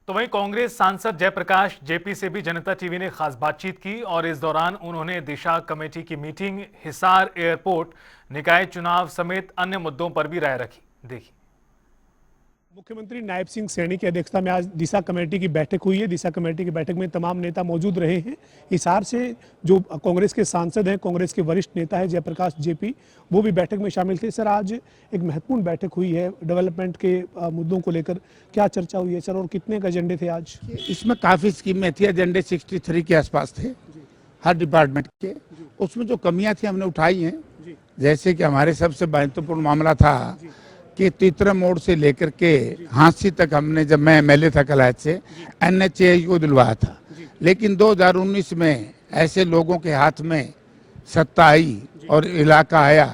तो वहीं कांग्रेस सांसद जयप्रकाश जेपी से भी जनता टीवी ने खास बातचीत की और इस दौरान उन्होंने दिशा कमेटी की मीटिंग, हिसार एयरपोर्ट, निकाय चुनाव समेत अन्य मुद्दों पर भी राय रखी। देखिए। मुख्यमंत्री नायब सिंह सैनी की अध्यक्षता में आज दिशा कमेटी की बैठक हुई है। दिशा कमेटी की बैठक में तमाम नेता मौजूद रहे हैं। हिसार से जो कांग्रेस के सांसद हैं, कांग्रेस के वरिष्ठ नेता है जयप्रकाश जेपी, वो भी बैठक में शामिल थे। सर, आज एक महत्वपूर्ण बैठक हुई है डेवलपमेंट के मुद्दों को लेकर, क्या चर्चा हुई है सर, और कितने का एजेंडे थे आज? इसमें काफ़ी स्कीमें थी, एजेंडे 63 के आसपास थे हर डिपार्टमेंट के। उसमें जो कमियां थी हमने उठाई हैं, जैसे कि हमारे सबसे महत्वपूर्ण मामला था कि तीतरा मोड़ से लेकर के हांसी तक हमने, जब मैं एमएलए था कलायत से, एनएचएआई को दिलवाया था। लेकिन 2019 में ऐसे लोगों के हाथ में सत्ता आई और इलाका आया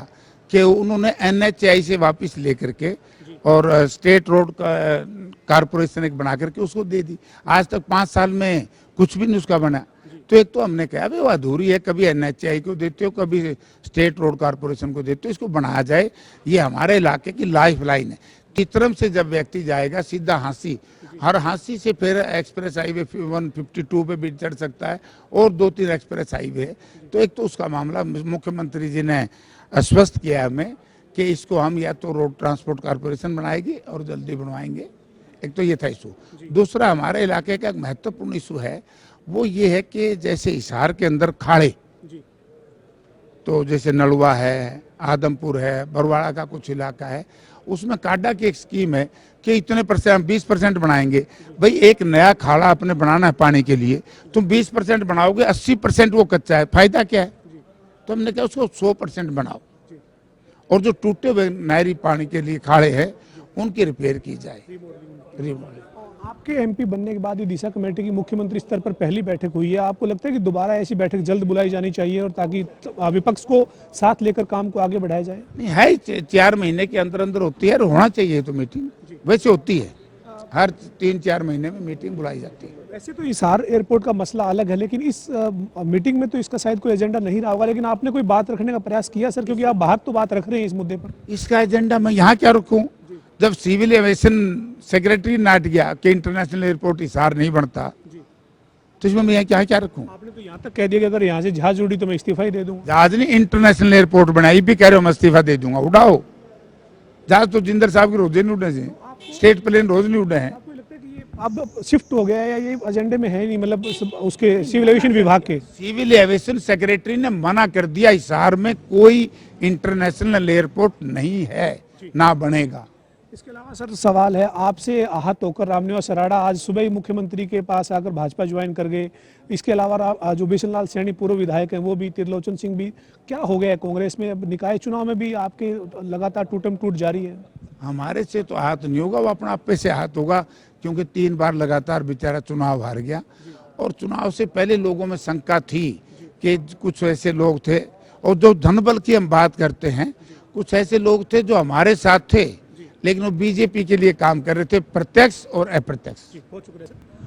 कि उन्होंने एनएचएआई से वापस लेकर के और स्टेट रोड कारपोरेशन एक बना करके उसको दे दी। आज तक 5 साल में कुछ भी नहीं उसका बना। तो एक तो हमने कहा भाई वो अधूरी है, कभी एनएचएआई को देते हो, कभी स्टेट रोड कारपोरेशन को देते हो, इसको बनाया जाए। ये हमारे इलाके की लाइफ लाइन है। चित्रम से जब व्यक्ति जाएगा सीधा हांसी, हर हांसी से फिर एक्सप्रेस हाईवे 152 पे भी चढ़ सकता है और 2-3 एक्सप्रेस हाईवे है। तो एक तो उसका मामला मुख्यमंत्री जी ने आश्वस्त किया हमें कि इसको हम या तो रोड ट्रांसपोर्ट कारपोरेशन बनाएगी और जल्दी बनवाएंगे। एक तो ये था इशू। दूसरा, हमारे इलाके का एक महत्वपूर्ण इशू है, वो ये है कि जैसे हिसार के अंदर खाड़े, तो जैसे नलवा है, आदमपुर है, बरवाड़ा का कुछ इलाका है, उसमें काडा की एक स्कीम है कि इतने परसेंट, हम 20% बनाएंगे। भाई एक नया खाड़ा आपने बनाना है पानी के लिए, तुम 20% बनाओगे, 80% वो कच्चा है, फायदा क्या है? तो हमने कहा उसको 100% बनाओ और जो टूटे हुए नहरी पानी के लिए खाड़े हैं उनकी रिपेयर की जाए। आपके एमपी बनने के बाद ये दिशा कमेटी की मुख्यमंत्री स्तर पर पहली बैठक हुई है। आपको लगता है कि दोबारा ऐसी बैठक जल्द बुलाई जानी चाहिए और ताकि विपक्ष को साथ लेकर काम को आगे बढ़ाया जाए? नहीं है, 4 महीने के अंदर अंदर होती है और होना चाहिए। तो मीटिंग वैसे होती है, हर 3-4 महीने में मीटिंग बुलाई जाती है। वैसे तो हिसार एयरपोर्ट का मसला अलग है, लेकिन इस मीटिंग में तो इसका शायद कोई एजेंडा नहीं रहा होगा, लेकिन आपने कोई बात रखने का प्रयास किया सर, क्योंकि आप बाहर तो बात रख रहे हैं इस मुद्दे पर? इसका एजेंडा मैं यहाँ क्या रखूँ? जब सिविल एविएशन सेक्रेटरी नाट गया कि इंटरनेशनल एयरपोर्ट हिसार नहीं बनता, तो इसमें मैं यहाँ क्या रखूँ? आपने तो यहाँ तक कह दिया कि अगर यहाँ से जहाज उड़ी तो मैं इस्तीफा ही दे दूंगा। जहाज नहीं, इंटरनेशनल एयरपोर्ट बनाई भी कह रहे हो मैं इस्तीफा दे दूंगा। उड़ाओ जहाज, तो जिंदर साहब के रोजे नहीं उड़े, स्टेट प्लेन रोज नहीं उड़े हैं। आपको लगता है कि ये अब शिफ्ट हो गया है या ये एजेंडे में है नहीं, मतलब उसके सिविल एविएशन विभाग के? सिविल एविएशन सेक्रेटरी ने मना कर दिया, हिसार में कोई इंटरनेशनल एयरपोर्ट नहीं है, ना बनेगा। इसके अलावा सर सवाल है आपसे, आहत होकर रामनिवास सराडा आज सुबह ही मुख्यमंत्री के पास आकर भाजपा ज्वाइन कर गए। इसके अलावा जो बिशन लाल सैनी पूर्व विधायक हैं वो भी, त्रिलोचन सिंह भी, क्या हो गया है कांग्रेस में? अब निकाय चुनाव में भी आपके लगातार टूटम टूट जारी है। हमारे से तो आहत नहीं होगा, वो अपना आपे से आहत होगा, क्योंकि 3 बार लगातार बेचारा चुनाव हार गया। और चुनाव से पहले लोगों में शंका थी कि कुछ ऐसे लोग थे, और जो धनबल की हम बात करते हैं, कुछ ऐसे लोग थे जो हमारे साथ थे लेकिन वो बीजेपी के लिए काम कर रहे थे, प्रत्यक्ष और अप्रत्यक्ष।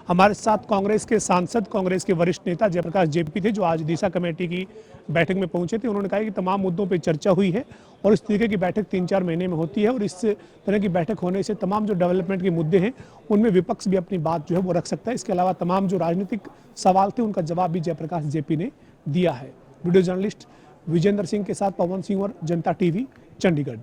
हमारे साथ कांग्रेस के सांसद, कांग्रेस के वरिष्ठ नेता जयप्रकाश जेपी थे, जो आज दिशा कमेटी की बैठक में पहुंचे थे। उन्होंने कहा कि तमाम मुद्दों पर चर्चा हुई है और इस तरीके की बैठक 3-4 महीने में होती है, और इस तरह की बैठक होने से तमाम जो डेवलपमेंट के मुद्दे हैं उनमें विपक्ष भी अपनी बात जो है वो रख सकता है। इसके अलावा तमाम जो राजनीतिक सवाल थे उनका जवाब भी जयप्रकाश जेपी ने दिया है। वीडियो जर्नलिस्ट विजेंद्र सिंह के साथ पवन सिंह और जनता टीवी, चंडीगढ़।